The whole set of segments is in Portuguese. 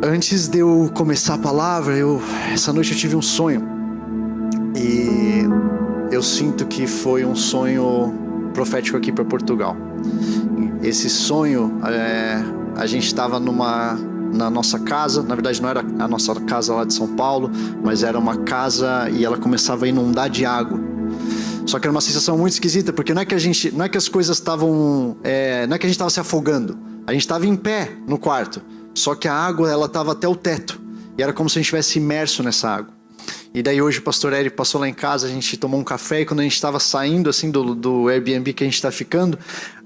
Antes de eu começar a palavra, essa noite eu tive um sonho. E eu sinto que foi um sonho profético aqui para Portugal. Esse sonho, a gente estava na nossa casa. Na verdade não era a nossa casa lá de São Paulo, mas era uma casa e ela começava a inundar de água. Só que era uma sensação muito esquisita, porque não é que as coisas estavam, não é que a gente estava se afogando. A gente estava em pé no quarto, só que a água ela estava até o teto, e era como se a gente estivesse imerso nessa água. E daí hoje o pastor Eric passou lá em casa, a gente tomou um café, e quando a gente estava saindo assim do Airbnb que a gente está ficando,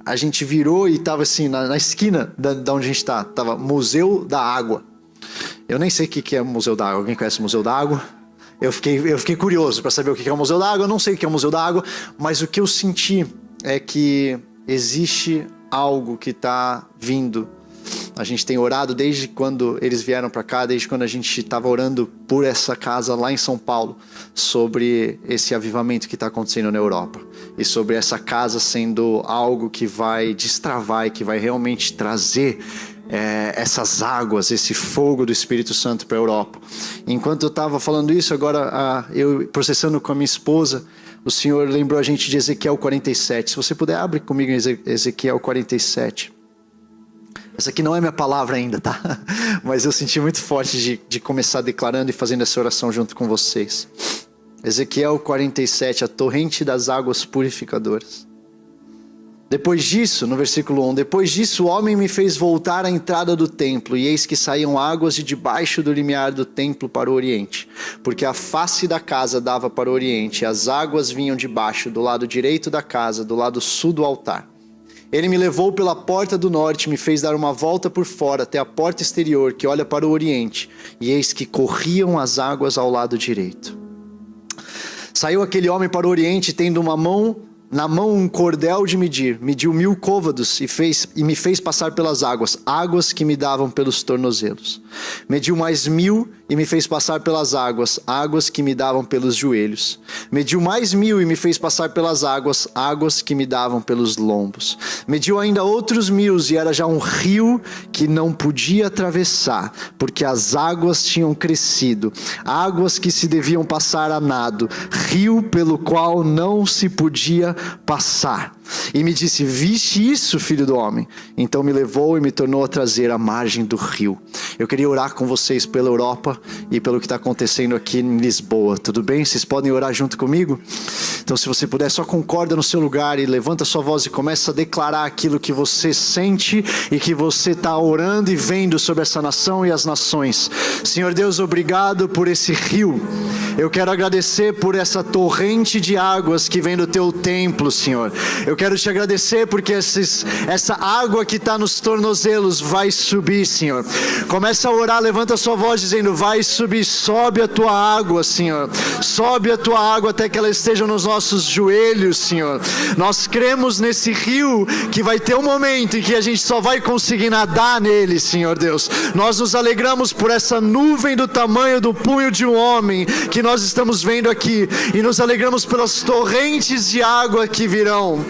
a gente virou e estava assim, na esquina da onde a gente está, estava Museu da Água. Eu nem sei o que é o Museu da Água. Alguém conhece o Museu da Água? Eu fiquei curioso para saber o que é o Museu da Água. Eu não sei o que é o Museu da Água, mas o que eu senti é que existe algo que está vindo. A gente tem orado desde quando eles vieram para cá, desde quando a gente estava orando por essa casa lá em São Paulo, sobre esse avivamento que está acontecendo na Europa. E sobre essa casa sendo algo que vai destravar e que vai realmente trazer essas águas, esse fogo do Espírito Santo para a Europa. Enquanto eu estava falando isso, agora eu processando com a minha esposa, o Senhor lembrou a gente de Ezequiel 47. Se você puder, abre comigo em Ezequiel 47. Essa aqui não é minha palavra ainda, tá? Mas eu senti muito forte de começar declarando e fazendo essa oração junto com vocês. Ezequiel 47, a torrente das águas purificadoras. Depois disso, no versículo 1, depois disso o homem me fez voltar à entrada do templo, e eis que saíam águas de debaixo do limiar do templo para o oriente, porque a face da casa dava para o oriente, e as águas vinham de baixo, do lado direito da casa, do lado sul do altar. Ele me levou pela porta do norte, me fez dar uma volta por fora até a porta exterior que olha para o oriente, e eis que corriam as águas ao lado direito. Saiu aquele homem para o oriente, tendo na mão um cordel de medir, mediu 1000 côvados e me fez passar pelas águas que me davam pelos tornozelos. Mediu mais 1000 e me fez passar pelas águas que me davam pelos joelhos. Mediu mais 1000 e me fez passar pelas águas que me davam pelos lombos. Mediu ainda outros 1000 e era já um rio que não podia atravessar, porque as águas tinham crescido, águas que se deviam passar a nado, rio pelo qual não se podia passar. E me disse: viste isso, filho do homem? Então me levou e me tornou a trazer à margem do rio. Eu queria orar com vocês pela Europa e pelo que está acontecendo aqui em Lisboa, tudo bem? Vocês podem orar junto comigo? Então, se você puder, só concorda no seu lugar e levanta sua voz e começa a declarar aquilo que você sente e que você está orando e vendo sobre essa nação e as nações. Senhor Deus, obrigado por esse rio. Eu quero agradecer por essa torrente de águas que vem do teu templo, Senhor. Eu quero te agradecer porque essa água que está nos tornozelos vai subir, Senhor. Começa a orar, levanta a sua voz dizendo: vai subir, sobe a tua água, Senhor. Sobe a tua água até que ela esteja nos nossos joelhos, Senhor. Nós cremos nesse rio que vai ter um momento em que a gente só vai conseguir nadar nele, Senhor Deus. Nós nos alegramos por essa nuvem do tamanho do punho de um homem que nós estamos vendo aqui, e nos alegramos pelas torrentes de água que virão.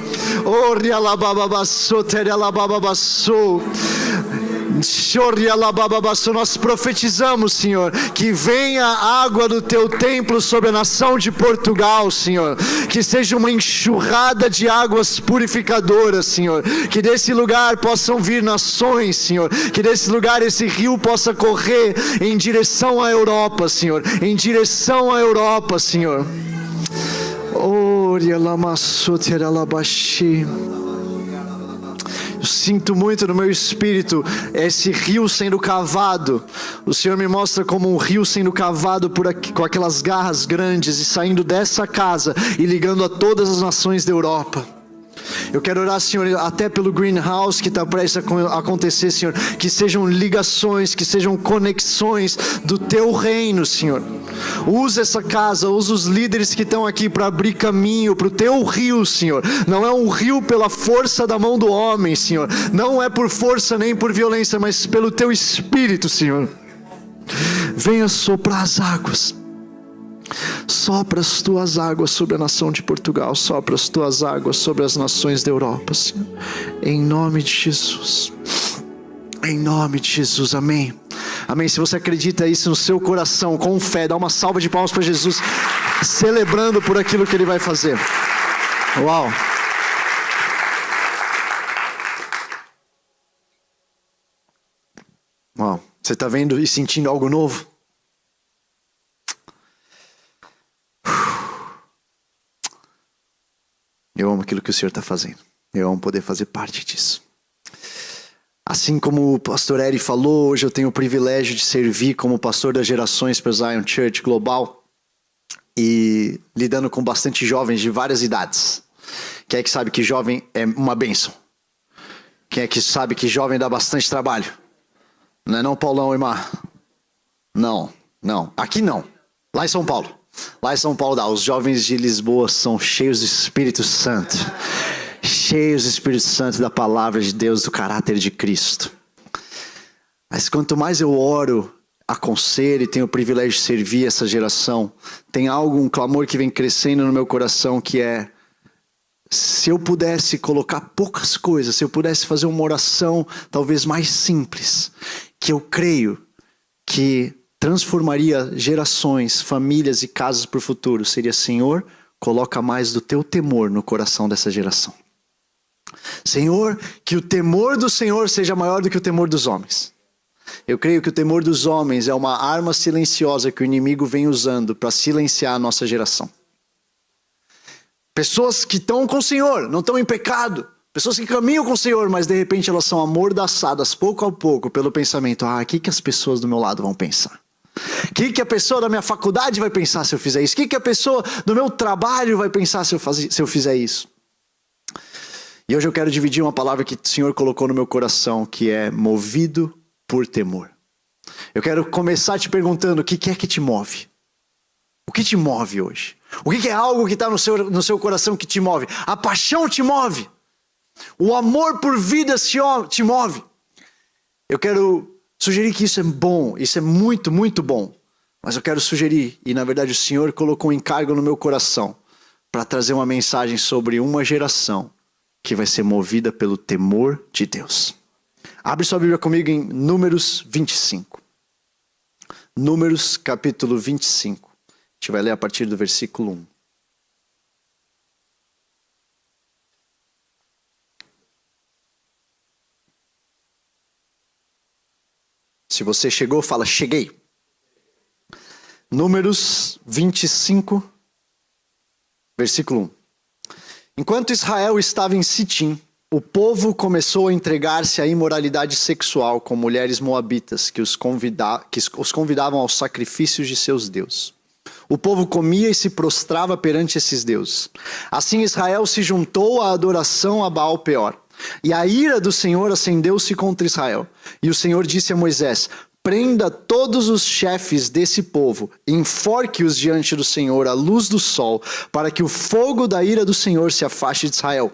Nós profetizamos, Senhor, que venha a água do teu templo sobre a nação de Portugal, Senhor, que seja uma enxurrada de águas purificadoras, Senhor, que desse lugar possam vir nações, Senhor, que desse lugar esse rio possa correr em direção à Europa, Senhor, em direção à Europa, Senhor. Eu sinto muito no meu espírito esse rio sendo cavado. O Senhor me mostra como um rio sendo cavado com aquelas garras grandes e saindo dessa casa e ligando a todas as nações da Europa. Eu quero orar, Senhor, até pelo greenhouse que está prestes a acontecer, Senhor, que sejam ligações, que sejam conexões do teu reino, Senhor. Usa essa casa, usa os líderes que estão aqui para abrir caminho para o teu rio, Senhor. Não é um rio pela força da mão do homem, Senhor. Não é por força nem por violência, mas pelo teu Espírito, Senhor. Venha soprar as águas. Sopra as tuas águas sobre a nação de Portugal. Sopra as tuas águas sobre as nações da Europa, Senhor. Em nome de Jesus. Em nome de Jesus, amém. Amém? Se você acredita isso no seu coração, com fé, dá uma salva de palmas para Jesus, celebrando por aquilo que Ele vai fazer. Uau! Uau! Você está vendo e sentindo algo novo? Eu amo aquilo que o Senhor está fazendo. Eu amo poder fazer parte disso. Assim como o pastor Eri falou, hoje eu tenho o privilégio de servir como pastor das gerações para Zion Church Global e lidando com bastante jovens de várias idades. Quem é que sabe que jovem é uma bênção? Quem é que sabe que jovem dá bastante trabalho? Não é não, Paulão e Mar? Não. Aqui não. Lá em São Paulo. Lá em São Paulo dá. Os jovens de Lisboa são cheios do Espírito Santo. Cheios do Espírito Santo, da palavra de Deus, do caráter de Cristo. Mas quanto mais eu oro, aconselho e tenho o privilégio de servir essa geração, tem um clamor que vem crescendo no meu coração, que é: se eu pudesse colocar poucas coisas, se eu pudesse fazer uma oração talvez mais simples, que eu creio que transformaria gerações, famílias e casas para o futuro, seria: Senhor, coloca mais do teu temor no coração dessa geração. Senhor, que o temor do Senhor seja maior do que o temor dos homens. Eu creio que o temor dos homens é uma arma silenciosa que o inimigo vem usando para silenciar a nossa geração. Pessoas que estão com o Senhor, não estão em pecado. Pessoas que caminham com o Senhor, mas de repente elas são amordaçadas pouco a pouco pelo pensamento: o que as pessoas do meu lado vão pensar? O que a pessoa da minha faculdade vai pensar se eu fizer isso? O que a pessoa do meu trabalho vai pensar se eu fizer isso? E hoje eu quero dividir uma palavra que o Senhor colocou no meu coração, que é movido por temor. Eu quero começar te perguntando: o que é que te move? O que te move hoje? O que é algo que está no seu coração que te move? A paixão te move? O amor por vida te move? Eu quero sugerir que isso é bom, isso é muito, muito bom. Mas eu quero sugerir, e na verdade o Senhor colocou um encargo no meu coração, para trazer uma mensagem sobre uma geração que vai ser movida pelo temor de Deus. Abre sua Bíblia comigo em Números 25. Números capítulo 25. A gente vai ler a partir do versículo 1. Se você chegou, fala: cheguei. Números 25, versículo 1. Enquanto Israel estava em Sitim, o povo começou a entregar-se à imoralidade sexual com mulheres moabitas que os convidavam aos sacrifícios de seus deuses. O povo comia e se prostrava perante esses deuses. Assim Israel se juntou à adoração a Baal-Peor. E a ira do Senhor acendeu-se contra Israel. E o Senhor disse a Moisés: prenda todos os chefes desse povo, enforque-os diante do Senhor à luz do sol, para que o fogo da ira do Senhor se afaste de Israel.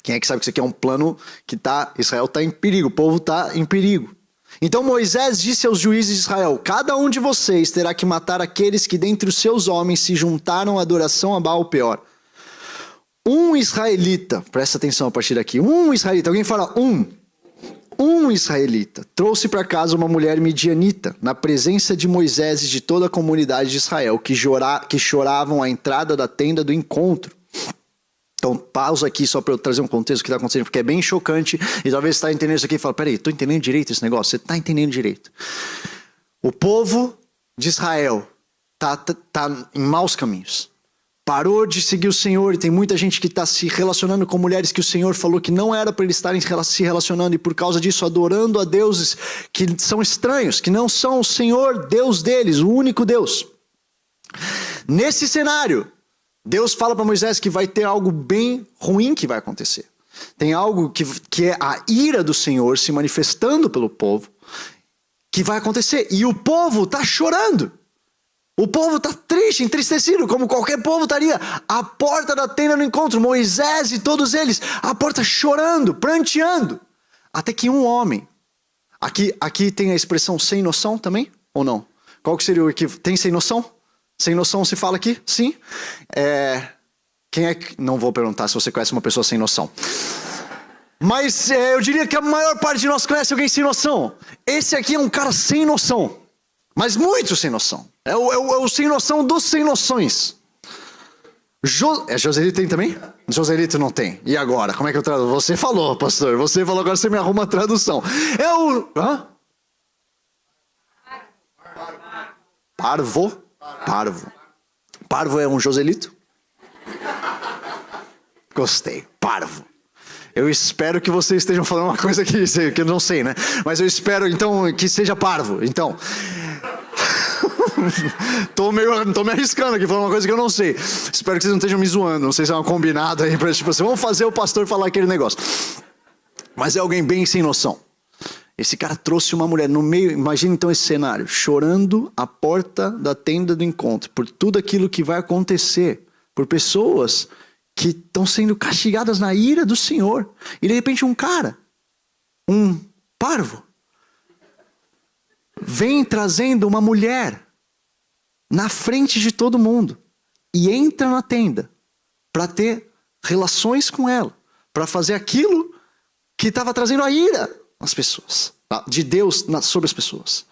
Quem é que sabe que isso aqui é um plano que Israel está em perigo, o povo está em perigo. Então Moisés disse aos juízes de Israel: cada um de vocês terá que matar aqueles que dentre os seus homens se juntaram à adoração a Baal-Peor. Um israelita, presta atenção a partir daqui, um israelita, alguém fala um israelita trouxe para casa uma mulher midianita, na presença de Moisés e de toda a comunidade de Israel, que choravam à entrada da tenda do encontro. Então, pausa aqui só para eu trazer um contexto do que está acontecendo, porque é bem chocante, e talvez você está entendendo isso aqui e fala: peraí, estou entendendo direito esse negócio? Você está entendendo direito. O povo de Israel está em maus caminhos. Parou de seguir o Senhor, e tem muita gente que está se relacionando com mulheres que o Senhor falou que não era para eles estarem se relacionando, e por causa disso adorando a deuses que são estranhos, que não são o Senhor, Deus deles, o único Deus. Nesse cenário, Deus fala para Moisés que vai ter algo bem ruim que vai acontecer. Tem algo que é a ira do Senhor se manifestando pelo povo, que vai acontecer, e o povo está chorando. O povo está triste, entristecido, como qualquer povo estaria. A porta da tenda do encontro, Moisés e todos eles, a porta chorando, pranteando. Até que um homem, aqui tem a expressão sem noção também, ou não? Qual que seria o equívoco? Tem sem noção? Sem noção se fala aqui? Sim. Quem é que... Não vou perguntar se você conhece uma pessoa sem noção. Mas eu diria que a maior parte de nós conhece alguém sem noção. Esse aqui é um cara sem noção. Mas muito sem noção. É o sem noção dos sem noções. Joselito tem também? Joselito não tem. E agora? Como é que eu traduzo? Você falou, pastor. Você falou, agora você me arruma a tradução. É o... Hã? Parvo? Parvo. Parvo é um Joselito? Gostei. Parvo. Eu espero que vocês estejam falando uma coisa que eu não sei, né? Mas eu espero, então, que seja parvo. Então... tô me arriscando aqui, falando uma coisa que eu não sei. Espero que vocês não estejam me zoando. Não sei se é uma combinada aí, tipo assim, vamos fazer o pastor falar aquele negócio. Mas é alguém bem sem noção. Esse cara trouxe uma mulher no meio, imagina então esse cenário, chorando à porta da tenda do encontro, por tudo aquilo que vai acontecer, por pessoas que estão sendo castigadas na ira do Senhor. E de repente um cara, um parvo, vem trazendo uma mulher na frente de todo mundo e entra na tenda para ter relações com ela, para fazer aquilo que estava trazendo a ira às pessoas, de Deus sobre as pessoas.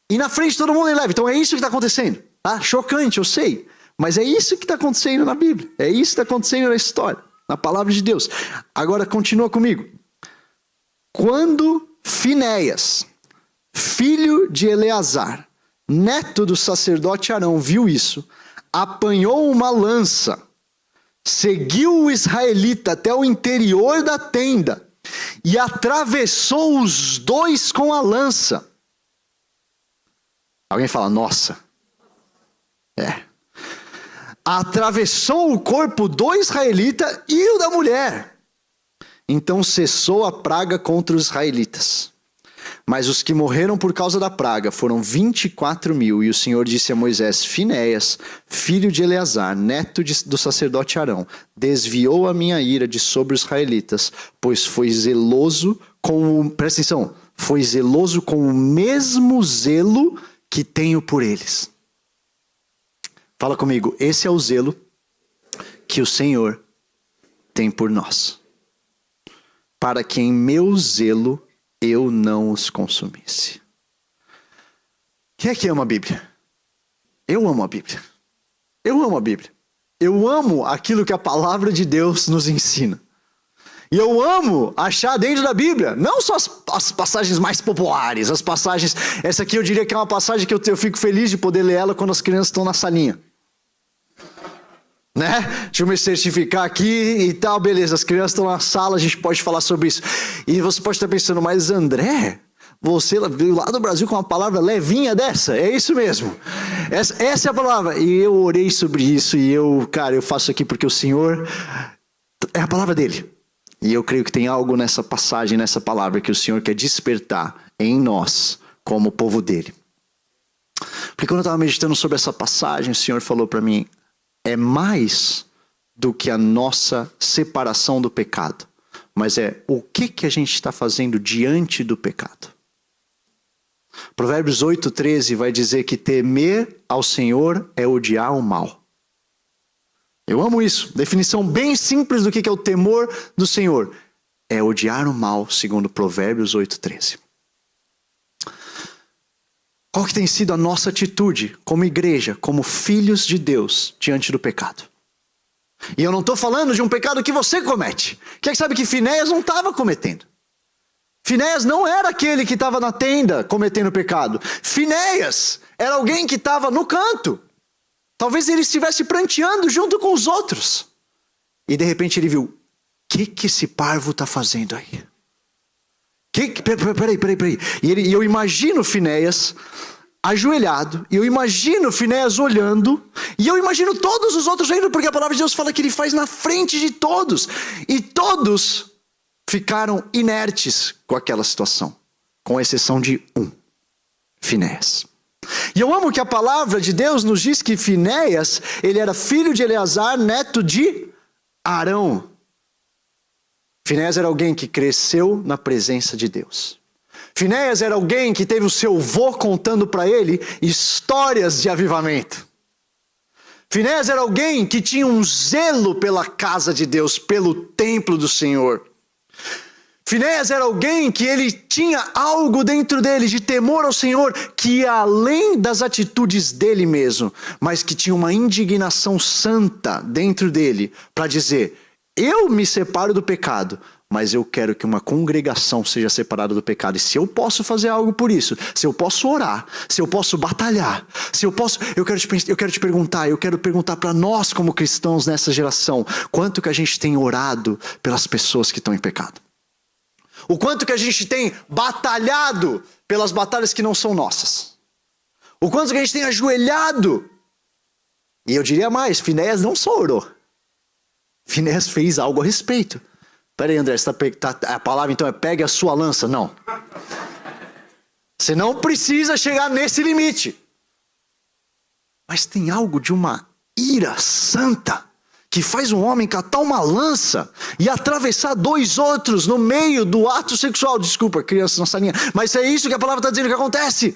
E na frente de todo mundo ele leva. Então é isso que está acontecendo. Tá? Chocante, eu sei. Mas é isso que está acontecendo na Bíblia. É isso que está acontecendo na história, na palavra de Deus. Agora continua comigo. Quando Finéias, filho de Eleazar, neto do sacerdote Arão, viu isso, apanhou uma lança, seguiu o israelita até o interior da tenda e atravessou os dois com a lança. Alguém fala, nossa. Atravessou o corpo do israelita e o da mulher. Então cessou a praga contra os israelitas. Mas os que morreram por causa da praga foram 24.000. E o Senhor disse a Moisés: Finéias, filho de Eleazar, neto do sacerdote Arão, desviou a minha ira de sobre os israelitas, pois foi zeloso com o... Presta atenção. Foi zeloso com o mesmo zelo que tenho por eles. Fala comigo. Esse é o zelo que o Senhor tem por nós. Para que em meu zelo eu não os consumisse. Quem é que ama a Bíblia? Eu amo a Bíblia. Eu amo a Bíblia. Eu amo aquilo que a palavra de Deus nos ensina. E eu amo achar dentro da Bíblia, não só as passagens mais populares, as passagens... Essa aqui eu diria que é uma passagem que eu fico feliz de poder ler ela quando as crianças estão na salinha. Né? Deixa eu me certificar aqui e tal, beleza, as crianças estão na sala, a gente pode falar sobre isso. E você pode estar pensando, mas André, você veio lá do Brasil com uma palavra levinha dessa? É isso mesmo. Essa é a palavra. E eu orei sobre isso e eu faço aqui porque o Senhor é a palavra dele. E eu creio que tem algo nessa passagem, nessa palavra que o Senhor quer despertar em nós como povo dele. Porque quando eu estava meditando sobre essa passagem, o Senhor falou para mim, é mais do que a nossa separação do pecado. Mas é o que a gente está fazendo diante do pecado. Provérbios 8:13 vai dizer que temer ao Senhor é odiar o mal. Eu amo isso. Definição bem simples do que é o temor do Senhor. É odiar o mal, segundo Provérbios 8:13. Qual que tem sido a nossa atitude como igreja, como filhos de Deus, diante do pecado? E eu não estou falando de um pecado que você comete. Quem sabe que Finéias não estava cometendo? Finéias não era aquele que estava na tenda cometendo pecado. Finéias era alguém que estava no canto. Talvez ele estivesse pranteando junto com os outros. E de repente ele viu, o que esse parvo está fazendo aí? Peraí. E eu imagino Finéias ajoelhado, e eu imagino Finéias olhando, e eu imagino todos os outros vendo, porque a palavra de Deus fala que ele faz na frente de todos. E todos ficaram inertes com aquela situação, com exceção de um, Finéias. E eu amo que a palavra de Deus nos diz que Finéias, ele era filho de Eleazar, neto de Arão. Finéias era alguém que cresceu na presença de Deus. Finéias era alguém que teve o seu avô contando para ele histórias de avivamento. Finéias era alguém que tinha um zelo pela casa de Deus, pelo templo do Senhor. Finéias era alguém que ele tinha algo dentro dele de temor ao Senhor, que ia além das atitudes dele mesmo, mas que tinha uma indignação santa dentro dele para dizer: eu me separo do pecado, mas eu quero que uma congregação seja separada do pecado. E se eu posso fazer algo por isso, se eu posso orar, se eu posso batalhar, se eu posso, eu quero te perguntar para nós como cristãos nessa geração, quanto que a gente tem orado pelas pessoas que estão em pecado? O quanto que a gente tem batalhado pelas batalhas que não são nossas? O quanto que a gente tem ajoelhado? E eu diria mais, Finéias não só orou. Finéias fez algo a respeito. Peraí, André, a palavra então é pegue a sua lança? Não. Você não precisa chegar nesse limite. Mas tem algo de uma ira santa que faz um homem catar uma lança e atravessar dois outros no meio do ato sexual. Desculpa, criança na salinha, mas é isso que a palavra está dizendo que acontece.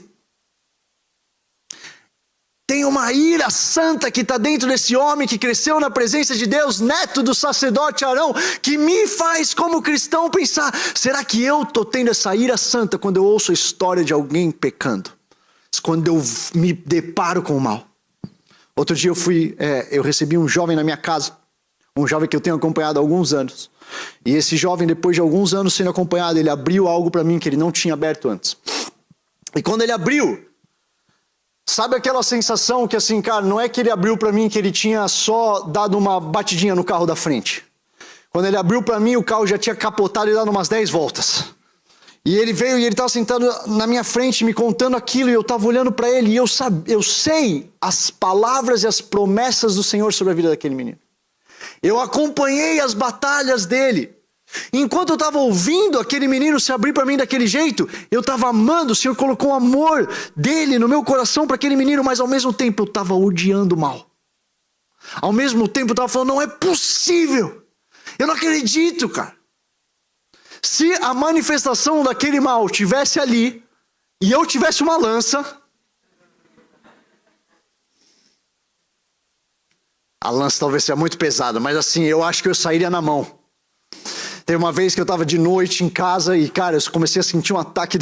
Tem uma ira santa que está dentro desse homem que cresceu na presença de Deus, neto do sacerdote Arão, que me faz como cristão pensar: será que eu estou tendo essa ira santa quando eu ouço a história de alguém pecando? Quando eu me deparo com o mal? Outro dia eu recebi um jovem na minha casa, um jovem que eu tenho acompanhado há alguns anos. E esse jovem, depois de alguns anos sendo acompanhado, ele abriu algo para mim que ele não tinha aberto antes. E quando ele abriu, sabe aquela sensação que assim, cara, não é que ele abriu para mim que ele tinha só dado uma batidinha no carro da frente. Quando ele abriu para mim, o carro já tinha capotado e dado umas 10 voltas. E ele veio e ele estava sentado na minha frente me contando aquilo, e eu estava olhando para ele e eu sei as palavras e as promessas do Senhor sobre a vida daquele menino. Eu acompanhei as batalhas dele. Enquanto eu estava ouvindo aquele menino se abrir para mim daquele jeito, eu estava amando. O Senhor colocou o amor dele no meu coração para aquele menino, mas ao mesmo tempo eu estava odiando o mal. Ao mesmo tempo eu estava falando: não é possível. Eu não acredito, cara. Se a manifestação daquele mal tivesse ali, e eu tivesse uma lança, a lança talvez seja muito pesada, mas assim, eu acho que eu sairia na mão. Teve uma vez que eu estava de noite em casa e, cara, eu comecei a sentir um ataque.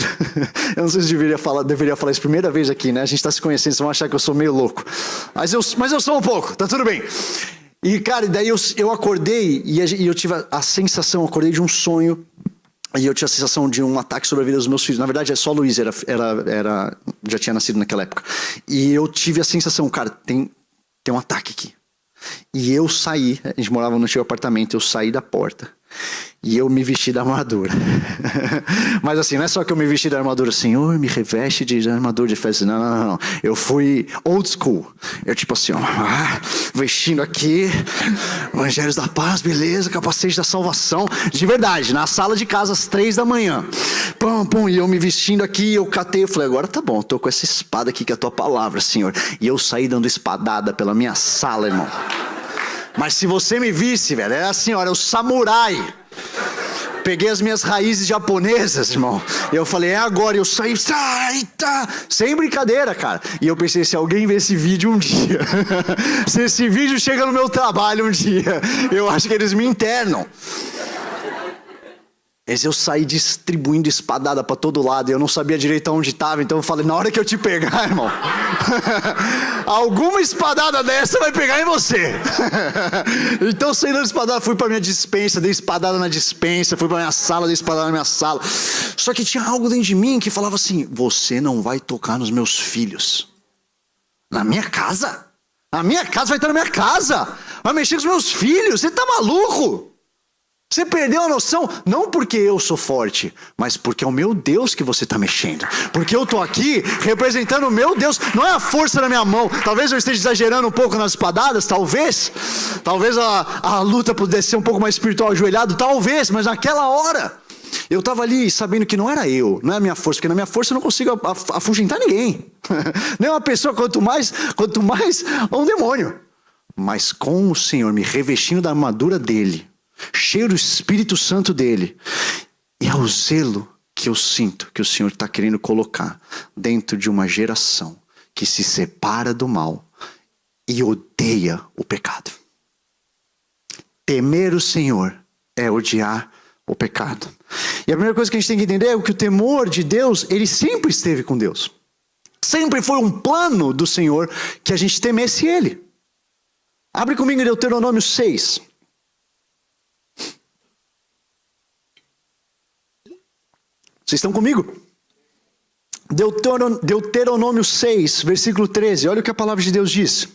Eu não sei se deveria falar isso primeira vez aqui, né? A gente está se conhecendo, vocês vão achar que eu sou meio louco. Mas eu sou um pouco, tá tudo bem. E, cara, daí eu acordei e eu tive a sensação, eu acordei de um sonho. E eu tinha a sensação de um ataque sobre a vida dos meus filhos. Na verdade, é só Luiz, já tinha nascido naquela época. E eu tive a sensação, cara, tem um ataque aqui. E eu saí, a gente morava no antigo apartamento, eu saí da porta. E eu me vesti da armadura. Mas assim, não é só que eu me vesti da armadura, Senhor, me reveste de armadura de fé. Não. Eu fui old school. Eu tipo assim, vestindo aqui, Evangelhos da Paz, beleza, capacete da salvação. De verdade, na sala de casa às 3 da manhã. E eu me vestindo aqui, eu catei, eu falei: agora tá bom, eu tô com essa espada aqui que é a tua palavra, Senhor. E eu saí dando espadada pela minha sala, irmão. Mas se você me visse, velho, era assim, olha, o samurai. Peguei as minhas raízes japonesas, irmão. E eu falei: é agora. Eu saí, sem brincadeira, cara. E eu pensei: se alguém ver esse vídeo um dia, se esse vídeo chega no meu trabalho um dia, eu acho que eles me internam. Mas eu saí distribuindo espadada pra todo lado e eu não sabia direito aonde estava. Então eu falei: na hora que eu te pegar, irmão, alguma espadada dessa vai pegar em você. Então, saí dando espadada, fui pra minha despensa, dei espadada na despensa, fui pra minha sala, dei espadada na minha sala. Só que tinha algo dentro de mim que falava assim: você não vai tocar nos meus filhos. Na minha casa? A minha casa vai estar na minha casa. Vai mexer com os meus filhos? Você tá maluco? Você perdeu a noção, não porque eu sou forte, mas porque é o meu Deus que você está mexendo. Porque eu estou aqui representando o meu Deus, não é a força na minha mão. Talvez eu esteja exagerando um pouco nas espadadas, talvez a luta pudesse ser um pouco mais espiritual, ajoelhado, talvez, mas naquela hora eu estava ali sabendo que não era eu, não é a minha força, porque na minha força eu não consigo afugentar ninguém. Nem uma pessoa, quanto mais um demônio. Mas com o Senhor me revestindo da armadura dele, cheio do Espírito Santo dele, e é o zelo que eu sinto que o Senhor está querendo colocar dentro de uma geração que se separa do mal e odeia o pecado. Temer o Senhor é odiar o pecado. E a primeira coisa que a gente tem que entender é que o temor de Deus, ele sempre esteve com Deus. Sempre foi um plano do Senhor que a gente temesse Ele. Abre comigo em Deuteronômio 6. Vocês estão comigo? Deuteronômio 6, versículo 13. Olha o que a palavra de Deus diz.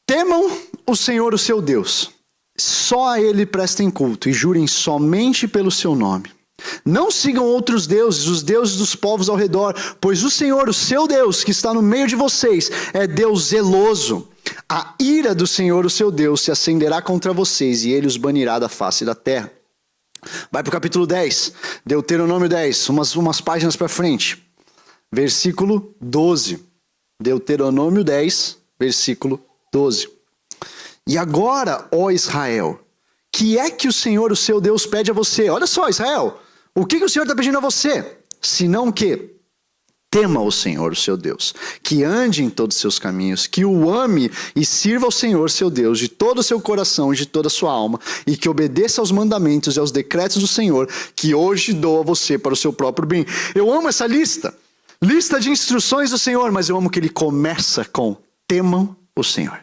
Temam o Senhor, o seu Deus. Só a Ele prestem culto e jurem somente pelo seu nome. Não sigam outros deuses, os deuses dos povos ao redor, pois o Senhor, o seu Deus, que está no meio de vocês, é Deus zeloso. A ira do Senhor, o seu Deus, se acenderá contra vocês e Ele os banirá da face da terra. Vai para o capítulo 10, Deuteronômio 10, umas páginas para frente. Versículo 12. Deuteronômio 10, versículo 12. E agora, ó Israel, que é que o Senhor, o seu Deus, pede a você? Olha só, Israel, o que o Senhor está pedindo a você? Senão que tema o Senhor, o seu Deus, que ande em todos os seus caminhos, que o ame e sirva ao Senhor, seu Deus, de todo o seu coração e de toda a sua alma, e que obedeça aos mandamentos e aos decretos do Senhor, que hoje dou a você para o seu próprio bem. Eu amo essa lista de instruções do Senhor, mas eu amo que ele começa com temam o Senhor.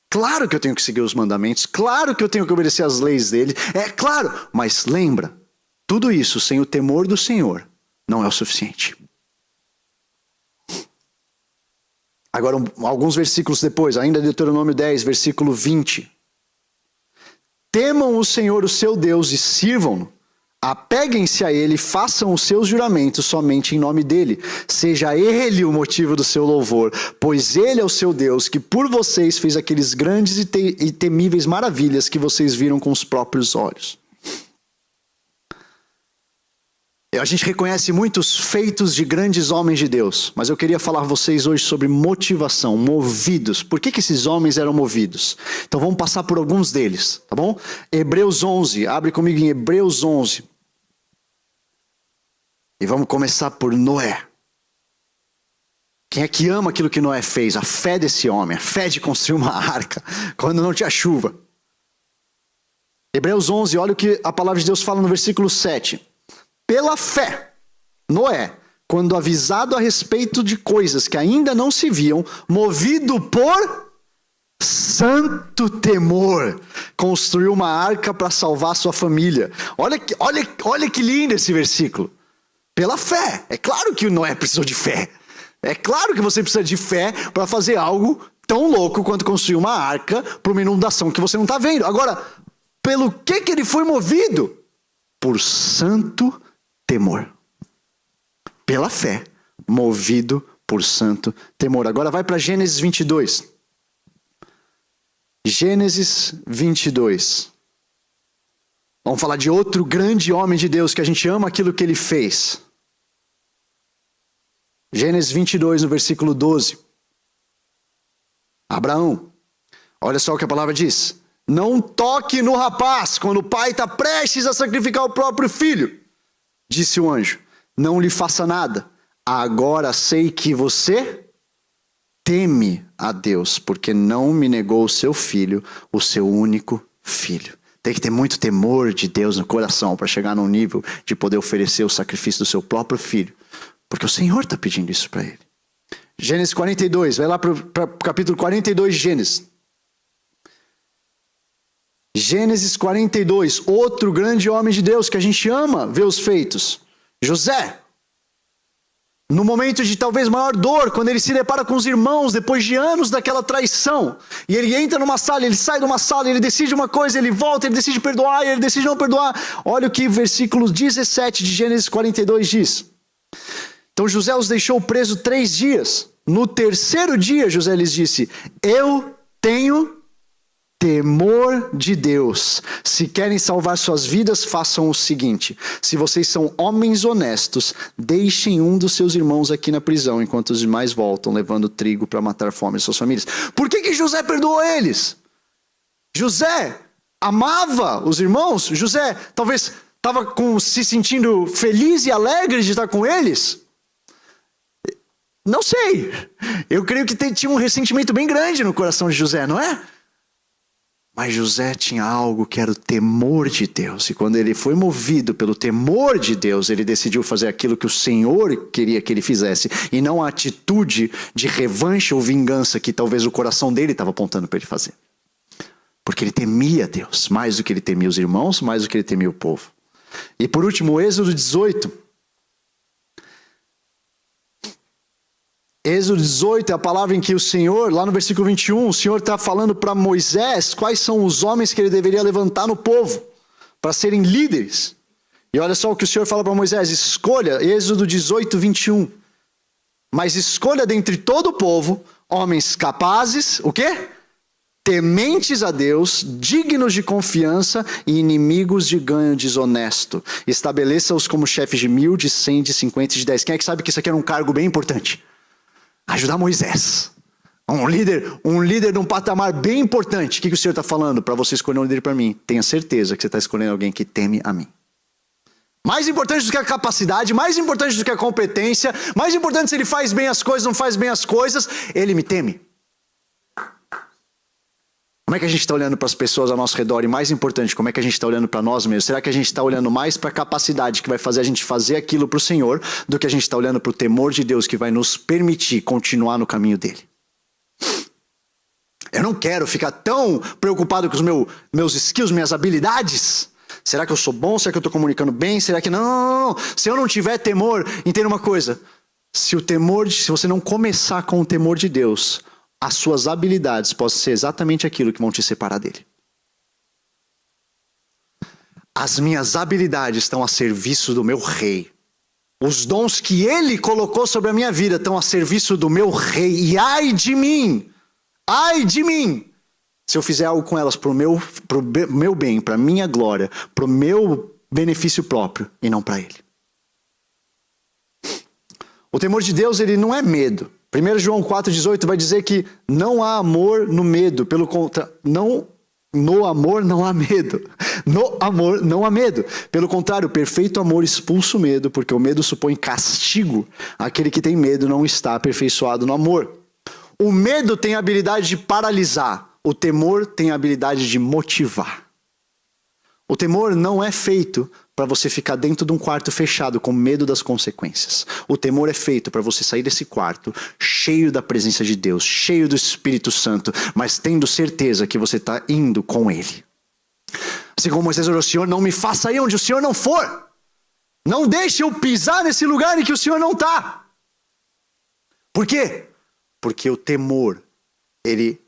Claro que eu tenho que seguir os mandamentos, claro que eu tenho que obedecer às leis dele, é claro, mas lembra, tudo isso sem o temor do Senhor não é o suficiente. Agora, alguns versículos depois, ainda Deuteronômio 10, versículo 20. Temam o Senhor, o seu Deus, e sirvam-no. Apeguem-se a Ele, façam os seus juramentos somente em nome dEle. Seja Ele o motivo do seu louvor, pois Ele é o seu Deus, que por vocês fez aqueles grandes e temíveis maravilhas que vocês viram com os próprios olhos. A gente reconhece muitos feitos de grandes homens de Deus, mas eu queria falar a vocês hoje sobre motivação, movidos. Por que esses homens eram movidos? Então vamos passar por alguns deles, tá bom? Hebreus 11, abre comigo em Hebreus 11. E vamos começar por Noé. Quem é que ama aquilo que Noé fez? A fé desse homem, a fé de construir uma arca, quando não tinha chuva. Hebreus 11, olha o que a palavra de Deus fala no versículo 7. Pela fé, Noé, quando avisado a respeito de coisas que ainda não se viam, movido por santo temor, construiu uma arca para salvar sua família. Olha que lindo esse versículo. Pela fé. É claro que Noé precisou de fé. É claro que você precisa de fé para fazer algo tão louco quanto construir uma arca para uma inundação que você não está vendo. Agora, pelo que ele foi movido? Por santo temor. Pela fé, movido por santo temor. Agora vai para Gênesis 22. Gênesis 22. Vamos falar de outro grande homem de Deus que a gente ama aquilo que ele fez. Gênesis 22, no versículo 12. Abraão. Olha só o que a palavra diz. Não toque no rapaz quando o pai está prestes a sacrificar o próprio filho. Disse o anjo, não lhe faça nada. Agora sei que você teme a Deus, porque não me negou o seu filho, o seu único filho. Tem que ter muito temor de Deus no coração para chegar num nível de poder oferecer o sacrifício do seu próprio filho. Porque o Senhor está pedindo isso para ele. Gênesis 42, vai lá para o capítulo 42 de Gênesis. Gênesis 42, outro grande homem de Deus que a gente ama ver os feitos. José, no momento de talvez maior dor, quando ele se depara com os irmãos, depois de anos daquela traição, e ele entra numa sala, ele sai de uma sala, ele decide uma coisa, ele volta, ele decide perdoar, ele decide não perdoar. Olha o que o versículo 17 de Gênesis 42 diz. Então José os deixou preso 3 dias. No terceiro dia, José lhes disse, eu tenho temor de Deus. Se querem salvar suas vidas, façam o seguinte. Se vocês são homens honestos, deixem um dos seus irmãos aqui na prisão, enquanto os demais voltam, levando trigo para matar fome em suas famílias. Por que José perdoou eles? José amava os irmãos? José talvez estava se sentindo feliz e alegre de estar com eles? Não sei. Eu creio que tinha um ressentimento bem grande no coração de José, não é? Mas José tinha algo que era o temor de Deus. E quando ele foi movido pelo temor de Deus, ele decidiu fazer aquilo que o Senhor queria que ele fizesse. E não a atitude de revanche ou vingança que talvez o coração dele estava apontando para ele fazer. Porque ele temia Deus, mais do que ele temia os irmãos, mais do que ele temia o povo. E por último, Êxodo 18. Êxodo 18 é a palavra em que o Senhor, lá no versículo 21, o Senhor está falando para Moisés quais são os homens que ele deveria levantar no povo para serem líderes. E olha só o que o Senhor fala para Moisés: escolha, Êxodo 18, 21. Mas escolha dentre todo o povo homens capazes, o quê? Tementes a Deus, dignos de confiança e inimigos de ganho desonesto. Estabeleça-os como chefes de 1.000, de 100, de 50 e de 10. Quem é que sabe que isso aqui era um cargo bem importante? Ajudar Moisés. Um líder de um patamar bem importante. O que o Senhor está falando? Para você escolher um líder para mim, tenha certeza que você está escolhendo alguém que teme a mim. Mais importante do que a capacidade, mais importante do que a competência, mais importante se ele faz bem as coisas, não faz bem as coisas, ele me teme. Como é que a gente está olhando para as pessoas ao nosso redor? E mais importante, como é que a gente está olhando para nós mesmos? Será que a gente está olhando mais para a capacidade que vai fazer a gente fazer aquilo para o Senhor, do que a gente está olhando para o temor de Deus que vai nos permitir continuar no caminho dele? Eu não quero ficar tão preocupado com os meus skills, minhas habilidades. Será que eu sou bom? Será que eu estou comunicando bem? Será que não? Se eu não tiver temor, entenda uma coisa. Se você não começar com o temor de Deus, as suas habilidades podem ser exatamente aquilo que vão te separar dele. As minhas habilidades estão a serviço do meu rei. Os dons que ele colocou sobre a minha vida estão a serviço do meu rei. E ai de mim, se eu fizer algo com elas pro meu bem, para minha glória, pro meu benefício próprio e não para ele. O temor de Deus, ele não é medo. 1 João 4,18 vai dizer que não há amor no medo. Pelo contrário, no amor não há medo. No amor não há medo. Pelo contrário, o perfeito amor expulsa o medo, porque o medo supõe castigo. Aquele que tem medo não está aperfeiçoado no amor. O medo tem a habilidade de paralisar. O temor tem a habilidade de motivar. O temor não é feito para você ficar dentro de um quarto fechado com medo das consequências. O temor é feito para você sair desse quarto cheio da presença de Deus, cheio do Espírito Santo, mas tendo certeza que você está indo com Ele. Assim como Moisés orou: Senhor, não me faça ir onde o Senhor não for. Não deixe eu pisar nesse lugar em que o Senhor não está. Por quê? Porque o temor,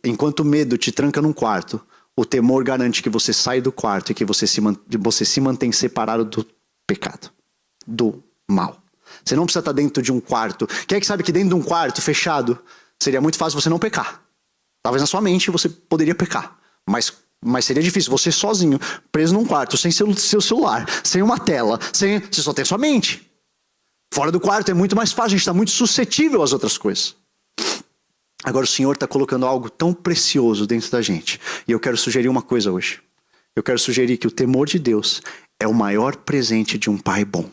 enquanto o medo te tranca num quarto, o temor garante que você sai do quarto e que você se mantém separado do pecado, do mal. Você não precisa estar dentro de um quarto. Quem é que sabe que dentro de um quarto fechado seria muito fácil você não pecar? Talvez na sua mente você poderia pecar, mas seria difícil. Você sozinho, preso num quarto, sem seu celular, sem uma tela, você só tem sua mente. Fora do quarto é muito mais fácil, a gente está muito suscetível às outras coisas. Agora o Senhor está colocando algo tão precioso dentro da gente. E eu quero sugerir uma coisa hoje. Eu quero sugerir que o temor de Deus é o maior presente de um pai bom.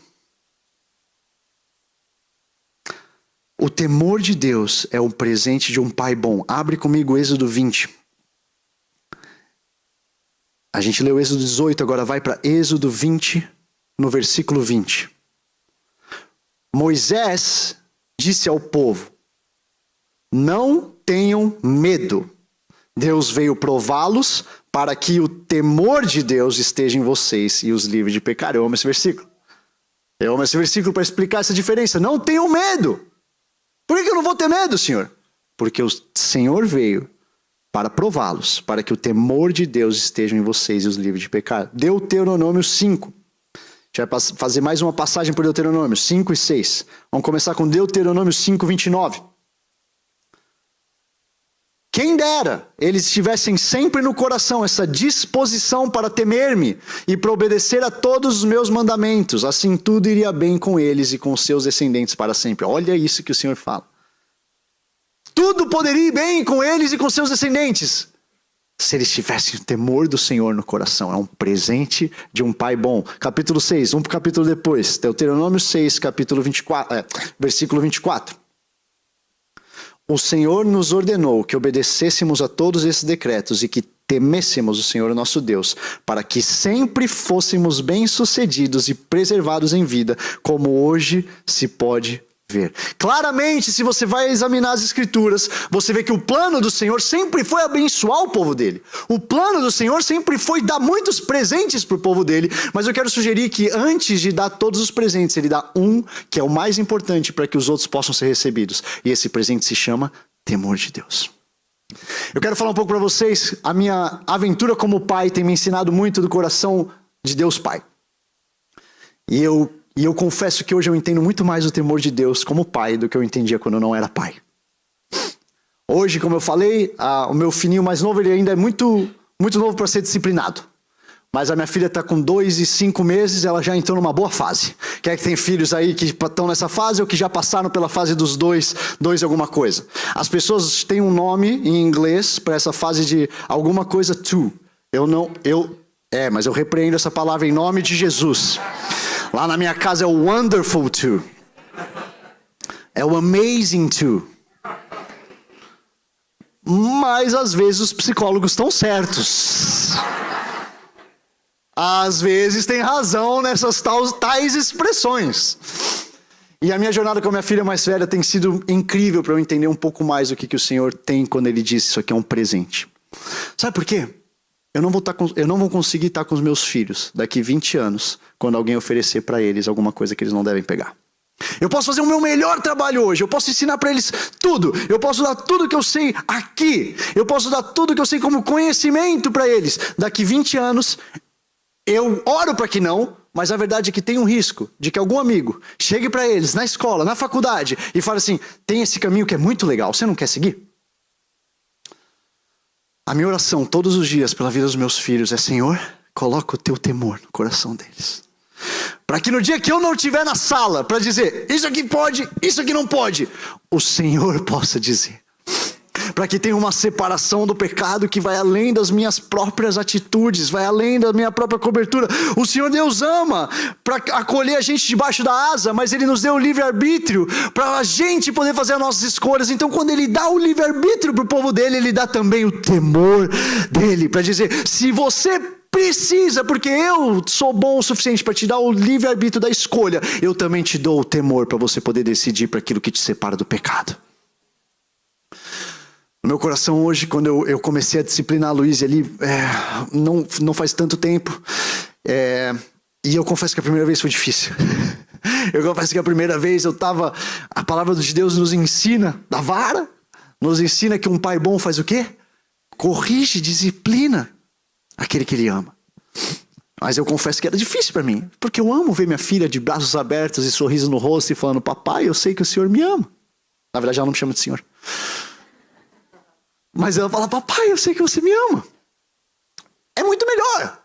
O temor de Deus é o presente de um pai bom. Abre comigo Êxodo 20. A gente leu Êxodo 18, agora vai para Êxodo 20, no versículo 20. Moisés disse ao povo: não tenham medo. Deus veio prová-los para que o temor de Deus esteja em vocês e os livre de pecar. Eu amo esse versículo. Eu amo esse versículo para explicar essa diferença. Não tenham medo. Por que eu não vou ter medo, Senhor? Porque o Senhor veio para prová-los, para que o temor de Deus esteja em vocês e os livre de pecar. Deuteronômio 5. A gente vai fazer mais uma passagem por Deuteronômio 5 e 6. Vamos começar com Deuteronômio 5, 29. Quem dera eles tivessem sempre no coração essa disposição para temer-me e para obedecer a todos os meus mandamentos. Assim tudo iria bem com eles e com seus descendentes para sempre. Olha isso que o Senhor fala. Tudo poderia ir bem com eles e com seus descendentes, se eles tivessem o temor do Senhor no coração. É um presente de um pai bom. Capítulo 6, um capítulo depois. Deuteronômio 6, versículo 24. O Senhor nos ordenou que obedecêssemos a todos esses decretos e que temêssemos o Senhor nosso Deus, para que sempre fôssemos bem-sucedidos e preservados em vida, como hoje se pode ver. Claramente, se você vai examinar as Escrituras, você vê que o plano do Senhor sempre foi abençoar o povo dele. O plano do Senhor sempre foi dar muitos presentes para o povo dele, mas eu quero sugerir que antes de dar todos os presentes, ele dá um que é o mais importante para que os outros possam ser recebidos. E esse presente se chama temor de Deus. Eu quero falar um pouco para vocês, a minha aventura como pai tem me ensinado muito do coração de Deus Pai. E eu confesso que hoje eu entendo muito mais o temor de Deus como pai do que eu entendia quando eu não era pai. Hoje, como eu falei, o meu filhinho mais novo, ele ainda é muito novo para ser disciplinado. Mas a minha filha está com 2 e 5 meses, ela já entrou numa boa fase. Quem é que tem filhos aí que estão nessa fase ou que já passaram pela fase dos dois alguma coisa? As pessoas têm um nome em inglês para essa fase de alguma coisa two. Mas eu repreendo essa palavra em nome de Jesus. Lá na minha casa é o wonderful two. É o amazing two. Mas às vezes os psicólogos estão certos. Às vezes tem razão nessas tais expressões. E a minha jornada com a minha filha mais velha tem sido incrível para eu entender um pouco mais o que o Senhor tem quando Ele diz isso aqui é um presente. Sabe por quê? Eu não vou conseguir estar com os meus filhos daqui 20 anos, quando alguém oferecer para eles alguma coisa que eles não devem pegar. Eu posso fazer o meu melhor trabalho hoje, eu posso ensinar para eles tudo, eu posso dar tudo que eu sei aqui, eu posso dar tudo que eu sei como conhecimento para eles. Daqui 20 anos, eu oro para que não, mas a verdade é que tem um risco de que algum amigo chegue para eles na escola, na faculdade, e fale assim, tem esse caminho que é muito legal, você não quer seguir? A minha oração todos os dias pela vida dos meus filhos é, Senhor, coloca o teu temor no coração deles. Para que no dia que eu não estiver na sala para dizer, isso aqui pode, isso aqui não pode, o Senhor possa dizer. Para que tenha uma separação do pecado que vai além das minhas próprias atitudes, vai além da minha própria cobertura. O Senhor Deus ama para acolher a gente debaixo da asa, mas Ele nos deu o livre-arbítrio para a gente poder fazer as nossas escolhas. Então quando Ele dá o livre-arbítrio para o povo dele, Ele dá também o temor dele, para dizer, se você precisa, porque eu sou bom o suficiente para te dar o livre-arbítrio da escolha, eu também te dou o temor para você poder decidir para aquilo que te separa do pecado. No meu coração hoje, quando eu comecei a disciplinar a Luísa ali, não faz tanto tempo, e eu confesso que a primeira vez foi difícil. Eu confesso que a primeira vez a palavra de Deus nos ensina da vara, nos ensina que um pai bom faz o quê? Corrige, disciplina aquele que ele ama. Mas eu confesso que era difícil para mim, porque eu amo ver minha filha de braços abertos e sorriso no rosto e falando, papai, eu sei que o Senhor me ama. Na verdade ela não me chama de Senhor. Mas ela fala, papai, eu sei que você me ama. É muito melhor.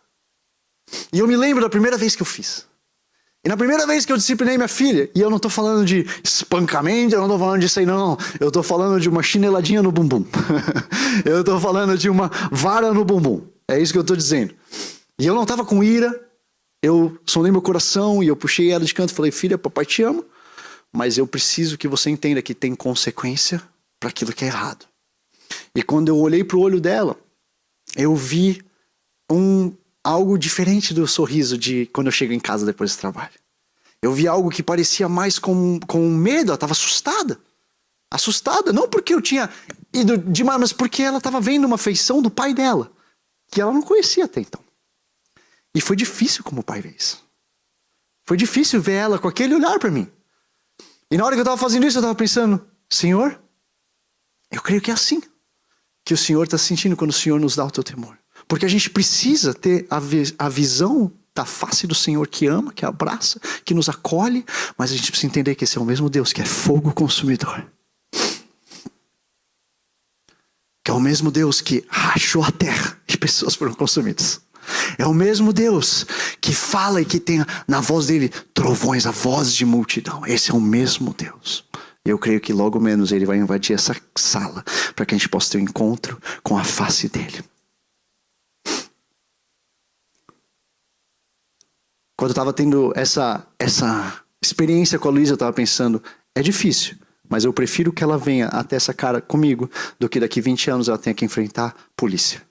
E eu me lembro da primeira vez que eu fiz. E na primeira vez que eu disciplinei minha filha, e eu não estou falando de espancamento, eu não estou falando disso aí, não. Eu estou falando de uma chineladinha no bumbum. Eu estou falando de uma vara no bumbum. É isso que eu estou dizendo. E eu não estava com ira, eu sondei meu coração e eu puxei ela de canto e falei, filha, papai te ama, mas eu preciso que você entenda que tem consequência para aquilo que é errado. E quando eu olhei para o olho dela, eu vi algo diferente do sorriso de quando eu chego em casa depois do trabalho. Eu vi algo que parecia mais com medo, ela estava assustada. Assustada, não porque eu tinha ido demais, mas porque ela estava vendo uma feição do pai dela, que ela não conhecia até então. E foi difícil como o pai ver isso. Foi difícil ver ela com aquele olhar para mim. E na hora que eu estava fazendo isso, eu estava pensando, Senhor, eu creio que é assim que o Senhor está sentindo quando o Senhor nos dá o teu temor. Porque a gente precisa ter a visão da face do Senhor que ama, que abraça, que nos acolhe, mas a gente precisa entender que esse é o mesmo Deus que é fogo consumidor. Que é o mesmo Deus que rachou a terra e pessoas foram consumidas. É o mesmo Deus que fala e que tem na voz dele trovões, a voz de multidão. Esse é o mesmo Deus. Eu creio que logo menos ele vai invadir essa sala para que a gente possa ter um encontro com a face dele. Quando eu estava tendo essa experiência com a Luísa, eu estava pensando, é difícil, mas eu prefiro que ela venha até essa cara comigo do que daqui 20 anos ela tenha que enfrentar polícia.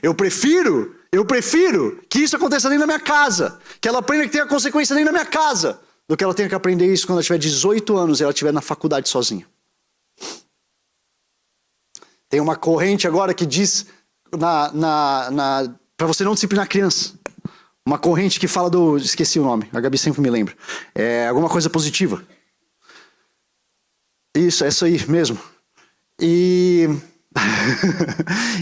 Eu prefiro que isso aconteça dentro da minha casa, que ela aprenda que tem a consequência dentro da minha casa, do que ela tenha que aprender isso quando ela tiver 18 anos e ela estiver na faculdade sozinha. Tem uma corrente agora que diz para você não disciplinar criança. Uma corrente que fala esqueci o nome, a Gabi sempre me lembra. É alguma coisa positiva. Isso, é isso aí mesmo. E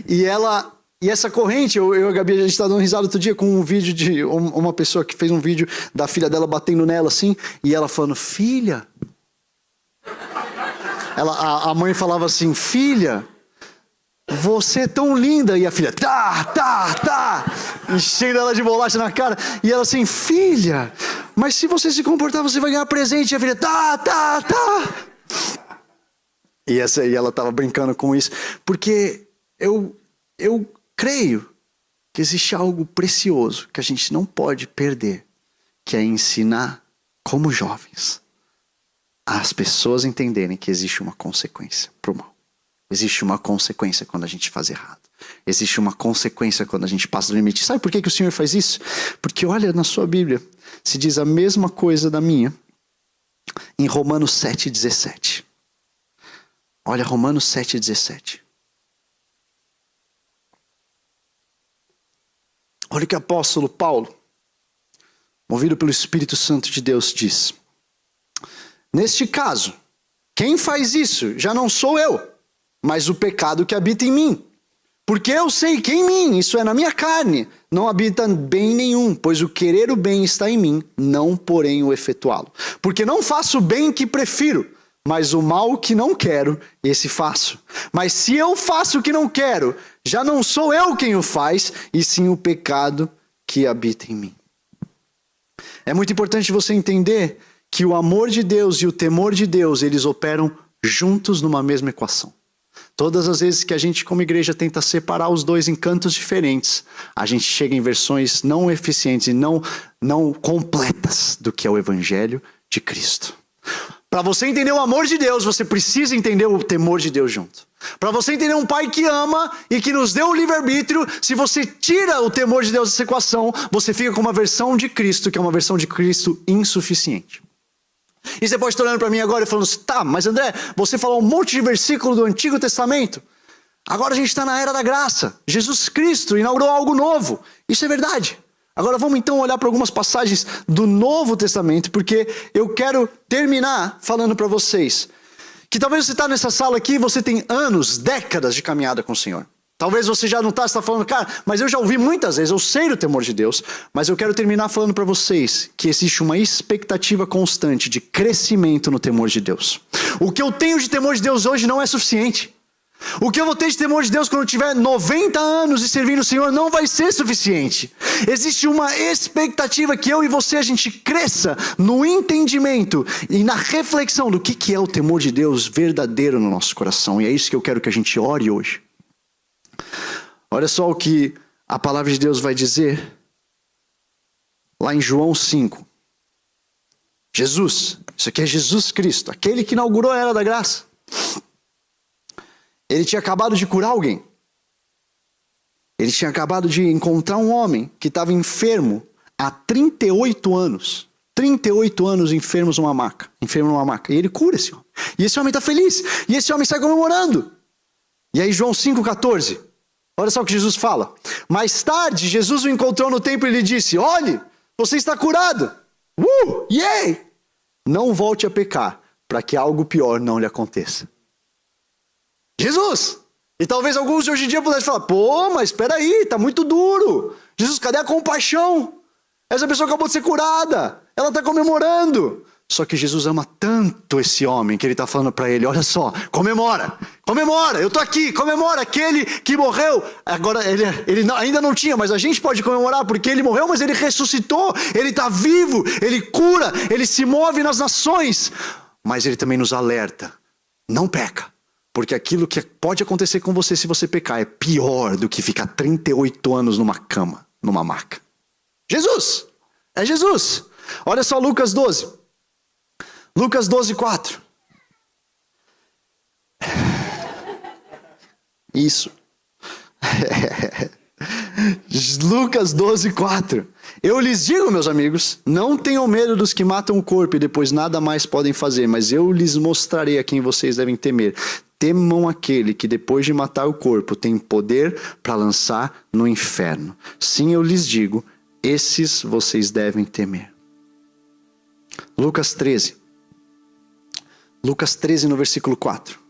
e essa corrente, eu e a Gabi, a gente estava dando risada outro dia com um vídeo de uma pessoa que fez um vídeo da filha dela batendo nela assim, e ela falando, filha. A mãe falava assim, filha, você é tão linda. E a filha, tá, enchendo ela de bolacha na cara. E ela assim, filha, mas se você se comportar, você vai ganhar presente. E a filha, tá. E ela estava brincando com isso, porque eu creio que existe algo precioso que a gente não pode perder, que é ensinar como jovens as pessoas entenderem que existe uma consequência para o mal. Existe uma consequência quando a gente faz errado. Existe uma consequência quando a gente passa do limite. Sabe por que o Senhor faz isso? Porque olha na sua Bíblia, se diz a mesma coisa da minha em Romanos 7,17. Olha, Romanos 7,17. Olha o que o apóstolo Paulo, movido pelo Espírito Santo de Deus, diz. Neste caso, quem faz isso já não sou eu, mas o pecado que habita em mim. Porque eu sei que em mim, isso é na minha carne, não habita bem nenhum, pois o querer o bem está em mim, não porém o efetuá-lo. Porque não faço o bem que prefiro, mas o mal que não quero, esse faço. Mas se eu faço o que não quero, já não sou eu quem o faz, e sim o pecado que habita em mim. É muito importante você entender que o amor de Deus e o temor de Deus, eles operam juntos numa mesma equação. Todas as vezes que a gente como igreja tenta separar os dois em cantos diferentes, a gente chega em versões não eficientes e não completas do que é o Evangelho de Cristo. Para você entender o amor de Deus, você precisa entender o temor de Deus junto. Para você entender um pai que ama e que nos deu o livre-arbítrio, se você tira o temor de Deus dessa equação, você fica com uma versão de Cristo, que é uma versão de Cristo insuficiente. E você pode estar olhando para mim agora e falando assim, tá, mas André, você falou um monte de versículo do Antigo Testamento. Agora a gente está na era da graça. Jesus Cristo inaugurou algo novo. Isso é verdade. Agora vamos então olhar para algumas passagens do Novo Testamento, porque eu quero terminar falando para vocês que talvez você está nessa sala aqui e você tem anos, décadas de caminhada com o Senhor. Talvez você já não está falando, cara, mas eu já ouvi muitas vezes, eu sei do temor de Deus, mas eu quero terminar falando para vocês que existe uma expectativa constante de crescimento no temor de Deus. O que eu tenho de temor de Deus hoje não é suficiente. O que eu vou ter de temor de Deus quando eu tiver 90 anos e servindo o Senhor não vai ser suficiente. Existe uma expectativa que eu e você, a gente cresça no entendimento e na reflexão do que é o temor de Deus verdadeiro no nosso coração. E é isso que eu quero que a gente ore hoje. Olha só o que a palavra de Deus vai dizer lá em João 5. Jesus, isso aqui é Jesus Cristo, aquele que inaugurou a era da graça. Ele tinha acabado de curar alguém. Ele tinha acabado de encontrar um homem que estava enfermo há 38 anos. 38 anos enfermo numa maca. E ele cura esse homem. E esse homem está feliz. E esse homem sai comemorando. E aí João 5,14. Olha só o que Jesus fala. Mais tarde, Jesus o encontrou no templo e lhe disse, olhe, você está curado. Yay! Não volte a pecar, para que algo pior não lhe aconteça. Jesus! E talvez alguns de hoje em dia pudessem falar, pô, mas espera aí, tá muito duro. Jesus, cadê a compaixão? Essa pessoa acabou de ser curada. Ela está comemorando. Só que Jesus ama tanto esse homem que ele está falando para ele, olha só, comemora, eu estou aqui, comemora, aquele que morreu. Agora ele ainda não tinha, mas a gente pode comemorar porque ele morreu, mas ele ressuscitou, ele está vivo, ele cura, ele se move nas nações. Mas ele também nos alerta, não peca. Porque aquilo que pode acontecer com você se você pecar é pior do que ficar 38 anos numa cama, numa maca. Jesus! É Jesus! Olha só Lucas 12. Lucas 12, 4. Isso. Lucas 12:4. Eu lhes digo, meus amigos, não tenham medo dos que matam o corpo e depois nada mais podem fazer, mas eu lhes mostrarei a quem vocês devem temer. Temam aquele que depois de matar o corpo tem poder para lançar no inferno. Sim, eu lhes digo, esses vocês devem temer. Lucas 13. Lucas 13 no versículo 4.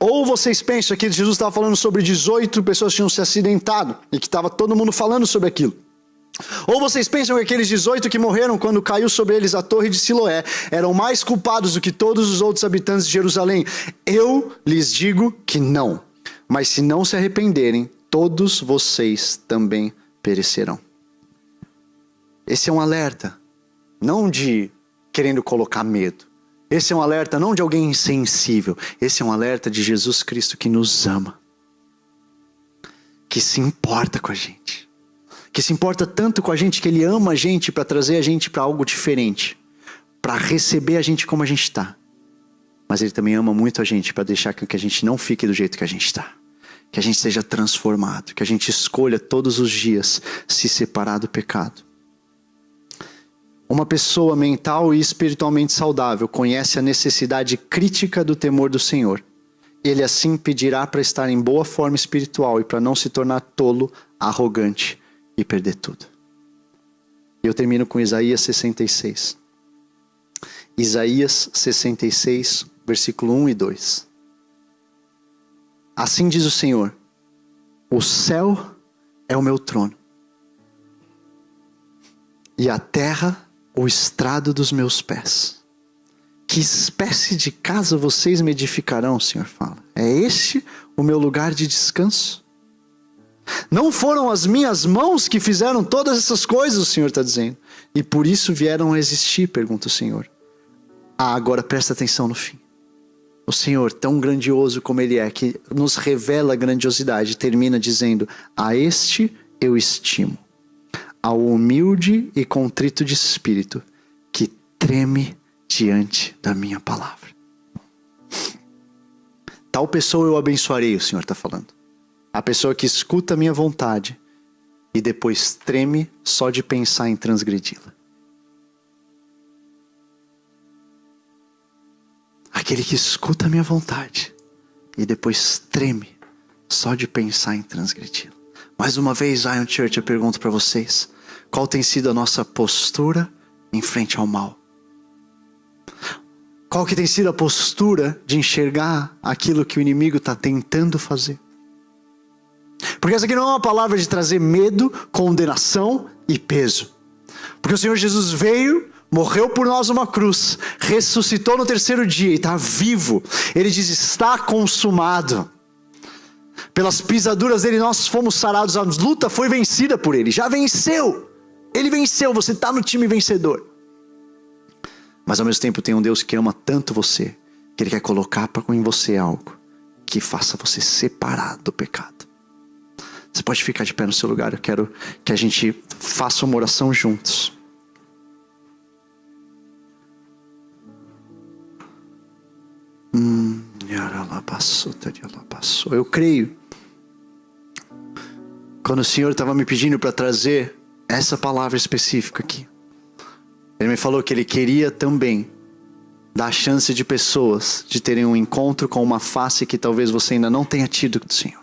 Ou vocês pensam que Jesus estava falando sobre 18 pessoas que tinham se acidentado e que estava todo mundo falando sobre aquilo. Ou vocês pensam que aqueles 18 que morreram quando caiu sobre eles a torre de Siloé eram mais culpados do que todos os outros habitantes de Jerusalém? Eu lhes digo que não. Mas se não se arrependerem, todos vocês também perecerão. Esse é um alerta, não de querendo colocar medo. Esse é um alerta não de alguém insensível. Esse é um alerta de Jesus Cristo que nos ama. Que se importa com a gente. Que se importa tanto com a gente que Ele ama a gente para trazer a gente para algo diferente. Para receber a gente como a gente está. Mas Ele também ama muito a gente para deixar que a gente não fique do jeito que a gente está. Que a gente seja transformado. Que a gente escolha todos os dias se separar do pecado. Uma pessoa mental e espiritualmente saudável conhece a necessidade crítica do temor do Senhor. Ele assim pedirá para estar em boa forma espiritual e para não se tornar tolo, arrogante e perder tudo. Eu termino com Isaías 66. Isaías 66, versículo 1 e 2. Assim diz o Senhor: o céu é o meu trono, e a terra o estrado dos meus pés. Que espécie de casa vocês me edificarão, o Senhor fala. É este o meu lugar de descanso? Não foram as minhas mãos que fizeram todas essas coisas, o Senhor está dizendo. E por isso vieram a existir, pergunta o Senhor. Agora presta atenção no fim. O Senhor, tão grandioso como Ele é, que nos revela a grandiosidade, termina dizendo: a este eu estimo. Ao humilde e contrito de espírito, que treme diante da minha palavra. Tal pessoa eu abençoarei, o Senhor está falando. A pessoa que escuta a minha vontade e depois treme só de pensar em transgredi-la. Aquele que escuta a minha vontade e depois treme só de pensar em transgredi-la. Mais uma vez, Zion Church, eu pergunto para vocês: qual tem sido a nossa postura em frente ao mal? Qual que tem sido a postura de enxergar aquilo que o inimigo está tentando fazer? Porque essa aqui não é uma palavra de trazer medo, condenação e peso. Porque o Senhor Jesus veio, morreu por nós numa cruz, ressuscitou no terceiro dia e está vivo. Ele diz: está consumado. Pelas pisaduras dele nós fomos sarados. A luta foi vencida por ele. Já venceu. Ele venceu. Você está no time vencedor. Mas ao mesmo tempo tem um Deus que ama tanto você, que Ele quer colocar em você algo que faça você separar do pecado. Você pode ficar de pé no seu lugar. Eu quero que a gente faça uma oração juntos. Eu creio, quando o Senhor estava me pedindo para trazer essa palavra específica aqui, Ele me falou que Ele queria também dar a chance de pessoas de terem um encontro com uma face que talvez você ainda não tenha tido do Senhor.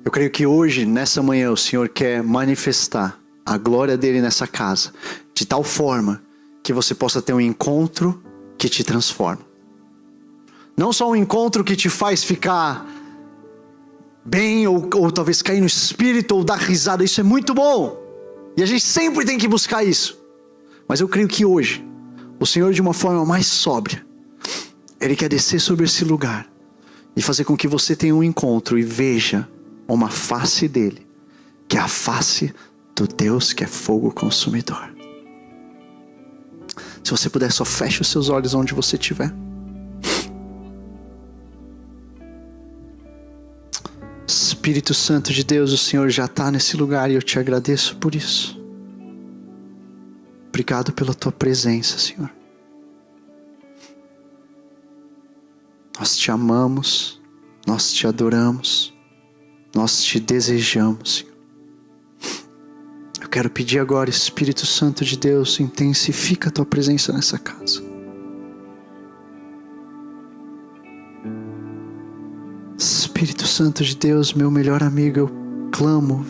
Eu creio que hoje, nessa manhã, o Senhor quer manifestar a glória dele nessa casa, de tal forma que você possa ter um encontro que te transforma. Não só um encontro que te faz ficar bem, ou talvez cair no espírito, ou dar risada. Isso é muito bom, e a gente sempre tem que buscar isso. Mas eu creio que hoje, o Senhor, de uma forma mais sóbria, Ele quer descer sobre esse lugar e fazer com que você tenha um encontro e veja uma face dele, que é a face do Deus que é fogo consumidor. Se você puder, só feche os seus olhos onde você estiver. Espírito Santo de Deus, o Senhor já está nesse lugar e eu te agradeço por isso. Obrigado pela tua presença, Senhor. Nós te amamos, nós te adoramos, nós te desejamos, Senhor. Eu quero pedir agora, Espírito Santo de Deus, intensifica a tua presença nessa casa. Espírito Santo de Deus, meu melhor amigo, eu clamo,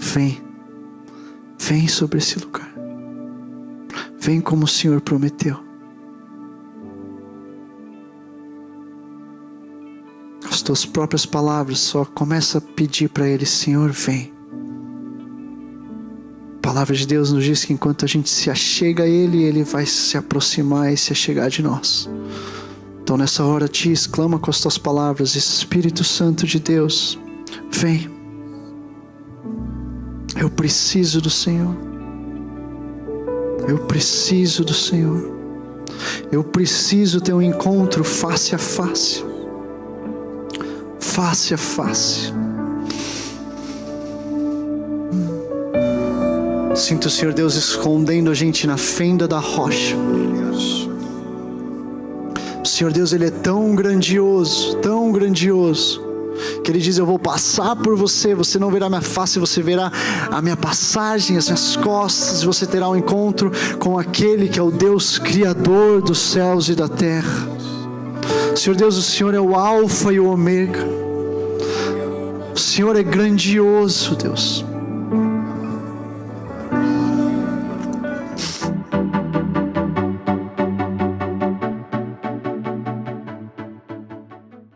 vem sobre esse lugar. Vem como o Senhor prometeu. As tuas próprias palavras, só começa a pedir para Ele, Senhor, vem. A palavra de Deus nos diz que enquanto a gente se achega a Ele, Ele vai se aproximar e se achegar de nós. Então nessa hora te exclama com as tuas palavras, Espírito Santo de Deus, vem. Eu preciso do Senhor. Eu preciso do Senhor. Eu preciso ter um encontro face a face. Face a face. Sinto o Senhor Deus escondendo a gente na fenda da rocha. O Senhor Deus, Ele é tão grandioso, que Ele diz, eu vou passar por você, você não verá minha face, você verá a minha passagem, as minhas costas, e você terá um encontro com aquele que é o Deus Criador dos céus e da terra. Senhor Deus, o Senhor é o Alfa e o Ômega. O Senhor é grandioso, Deus.